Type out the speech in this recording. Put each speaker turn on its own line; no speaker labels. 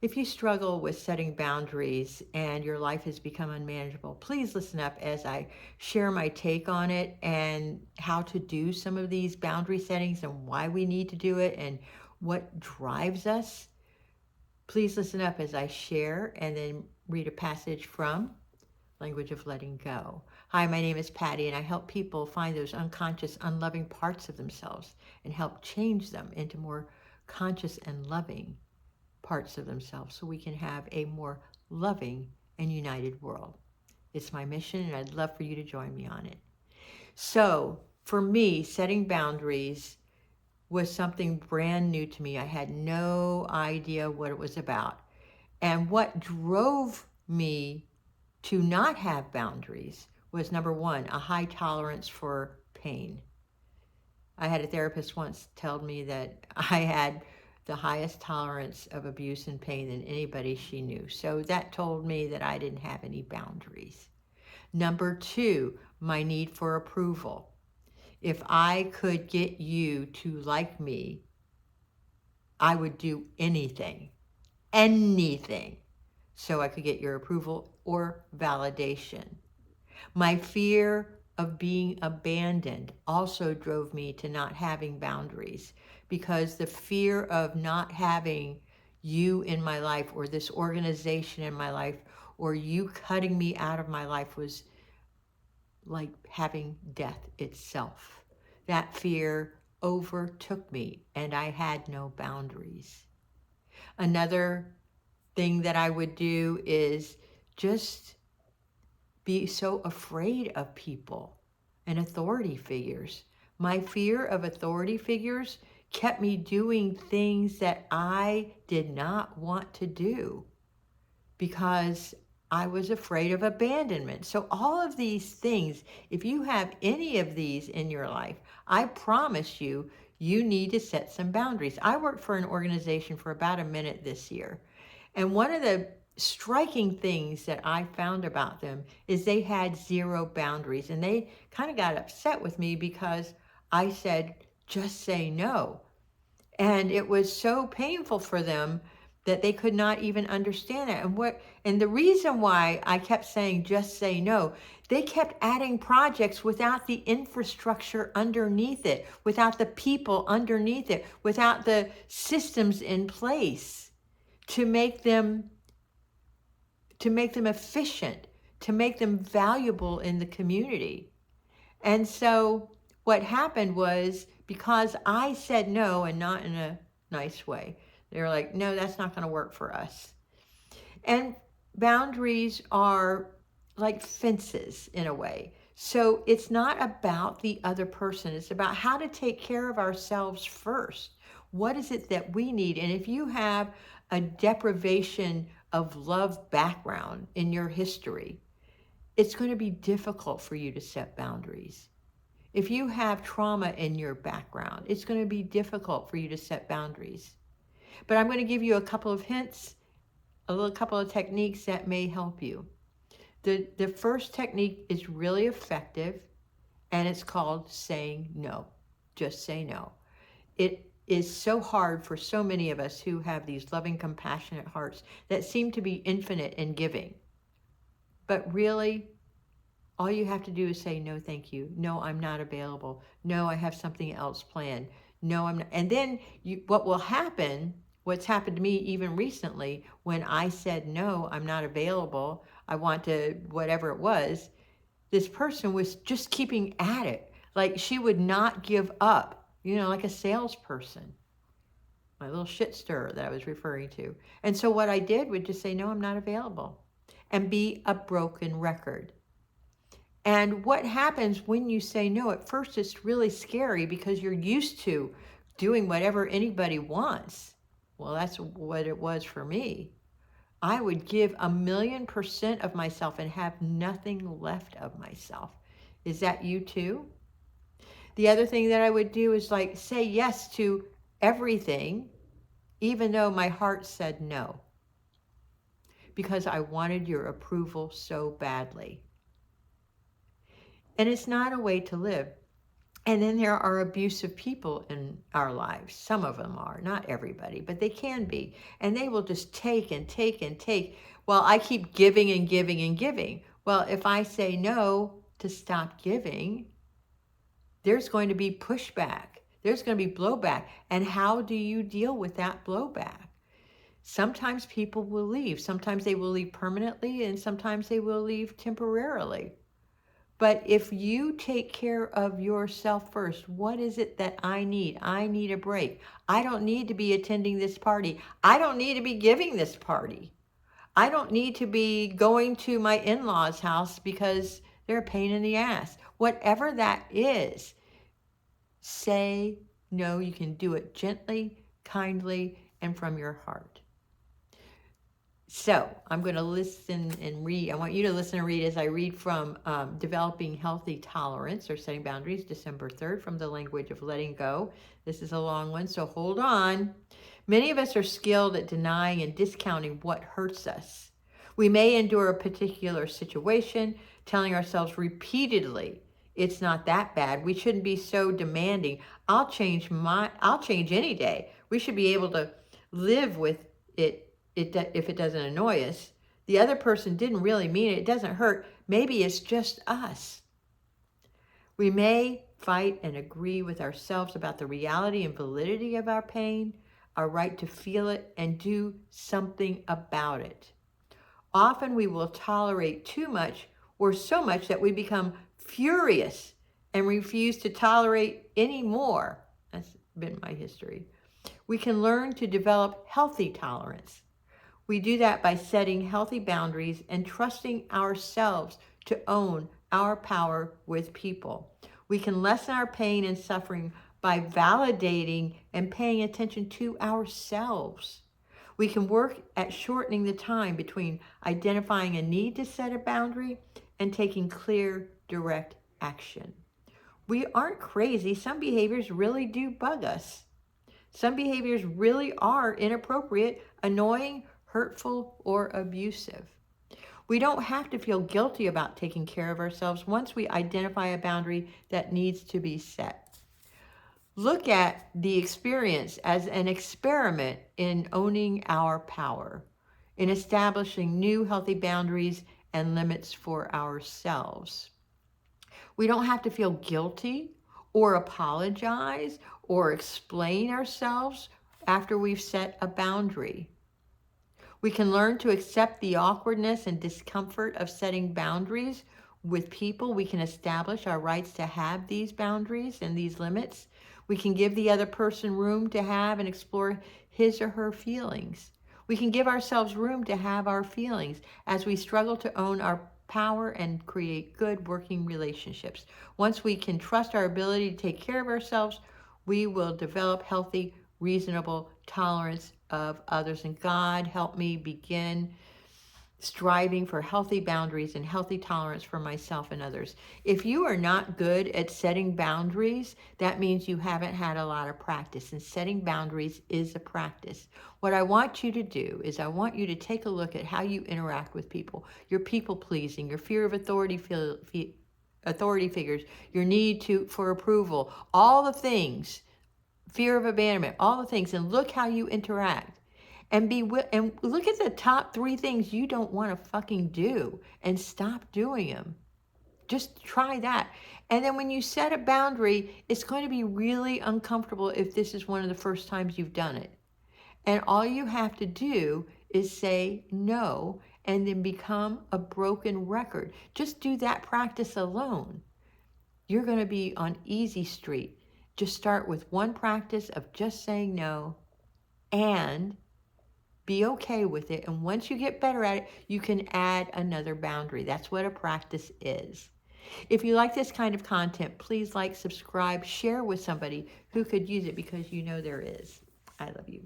If you struggle with setting boundaries and your life has become unmanageable, please listen up as I share my take on it and how to do some of these boundary settings and why we need to do it and what drives us. Please listen up as I share and then read a passage from Language of Letting Go. Hi, my name is Patty, and I help people find those unconscious, unloving parts of themselves and help change them into more conscious and loving parts of themselves so we can have a more loving and united world. It's my mission, and I'd love for you to join me on it. So, for me, setting boundaries was something brand new to me. I had no idea what it was about. And what drove me to not have boundaries was number one, a high tolerance for pain. I had a therapist once tell me that I had the highest tolerance of abuse and pain than anybody she knew. So that told me that I didn't have any boundaries. Number two, my need for approval. If I could get you to like me, I would do anything, so I could get your approval or validation. My fear of being abandoned also drove me to not having boundaries, because the fear of not having you in my life or this organization in my life or you cutting me out of my life was like having death itself. That fear overtook me and I had no boundaries. Another thing that I would do is just be so afraid of people and authority figures. My fear of authority figures kept me doing things that I did not want to do because I was afraid of abandonment. So all of these things, if you have any of these in your life, I promise you, you need to set some boundaries. I worked for an organization for about a minute this year. And one of the striking things that I found about them is they had zero boundaries. And they kind of got upset with me because I said, just say no. And it was so painful for them that they could not even understand it. And the reason why I kept saying just say no, they kept adding projects without the infrastructure underneath it, without the people underneath it, without the systems in place to make them efficient, to make them valuable in the community. And so what happened was, because I said no, and not in a nice way, they were like, no, that's not going to work for us. And boundaries are like fences in a way. So it's not about the other person. It's about how to take care of ourselves first. What is it that we need? And if you have a deprivation of love background in your history, it's going to be difficult for you to set boundaries. If you have trauma in your background, it's going to be difficult for you to set boundaries. But I'm going to give you a couple of hints, couple of techniques that may help you. The first technique is really effective, and it's called saying no. Just say no. It is so hard for so many of us who have these loving, compassionate hearts that seem to be infinite in giving. But really, all you have to do is say, no, thank you. No, I'm not available. No, I have something else planned. No, I'm not. And then what will happen, what's happened to me even recently, when I said, no, I'm not available, I want to, whatever it was, this person was just keeping at it. Like she would not give up, like a salesperson, my little shit stirrer that I was referring to. And so what I did would just say, no, I'm not available, and be a broken record. And what happens when you say no? At first, it's really scary because you're used to doing whatever anybody wants. Well, that's what it was for me. I would give 1,000,000% of myself and have nothing left of myself. Is that you too? The other thing that I would do is like say yes to everything, even though my heart said no, because I wanted your approval so badly. And it's not a way to live. And then there are abusive people in our lives. Some of them are, not everybody, but they can be. And they will just take and take and take. Well, I keep giving and giving and giving. Well, if I say no to stop giving, there's going to be pushback. There's going to be blowback. And how do you deal with that blowback? Sometimes people will leave. Sometimes they will leave permanently, and sometimes they will leave temporarily. But if you take care of yourself first, what is it that I need? I need a break. I don't need to be attending this party. I don't need to be giving this party. I don't need to be going to my in-laws' house because they're a pain in the ass. Whatever that is, say no. You can do it gently, kindly, and from your heart. So I'm going to listen and read. I want you to listen and read as I read from Developing Healthy Tolerance or Setting Boundaries, December 3rd, from the language of letting go. This is a long one, so hold on. Many of us are skilled at denying and discounting what hurts us. We may endure a particular situation, telling ourselves repeatedly, it's not that bad. We shouldn't be so demanding. I'll change any day. We should be able to live with it if it doesn't annoy us. The other person didn't really mean it. It doesn't hurt. Maybe it's just us. We may fight and agree with ourselves about the reality and validity of our pain, our right to feel it, and do something about it. Often we will tolerate too much or so much that we become furious and refuse to tolerate any more. That's been my history. We can learn to develop healthy tolerance. We do that by setting healthy boundaries and trusting ourselves to own our power with people. We can lessen our pain and suffering by validating and paying attention to ourselves. We can work at shortening the time between identifying a need to set a boundary and taking clear, direct action. We aren't crazy. Some behaviors really do bug us. Some behaviors really are inappropriate, annoying, hurtful, or abusive. We don't have to feel guilty about taking care of ourselves once we identify a boundary that needs to be set. Look at the experience as an experiment in owning our power, in establishing new healthy boundaries and limits for ourselves. We don't have to feel guilty or apologize or explain ourselves after we've set a boundary. We can learn to accept the awkwardness and discomfort of setting boundaries with people. We can establish our rights to have these boundaries and these limits. We can give the other person room to have and explore his or her feelings. We can give ourselves room to have our feelings as we struggle to own our power and create good working relationships. Once we can trust our ability to take care of ourselves, we will develop healthy, reasonable tolerance of others. And God, help me begin striving for healthy boundaries and healthy tolerance for myself and others. If you are not good at setting boundaries, that means you haven't had a lot of practice, and setting boundaries is a practice. What I want you to do is I want you to take a look at how you interact with people, your people pleasing, your fear of authority figures, your need for approval, all the things, fear of abandonment, all the things, and look how you interact. And look at the top 3 things you don't want to fucking do and stop doing them. Just try that. And then when you set a boundary, it's going to be really uncomfortable if this is one of the first times you've done it. And all you have to do is say no and then become a broken record. Just do that practice alone. You're going to be on easy street. Just start with one practice of just saying no and be okay with it. And once you get better at it, you can add another boundary. That's what a practice is. If you like this kind of content, please like, subscribe, share with somebody who could use it, because you know there is. I love you.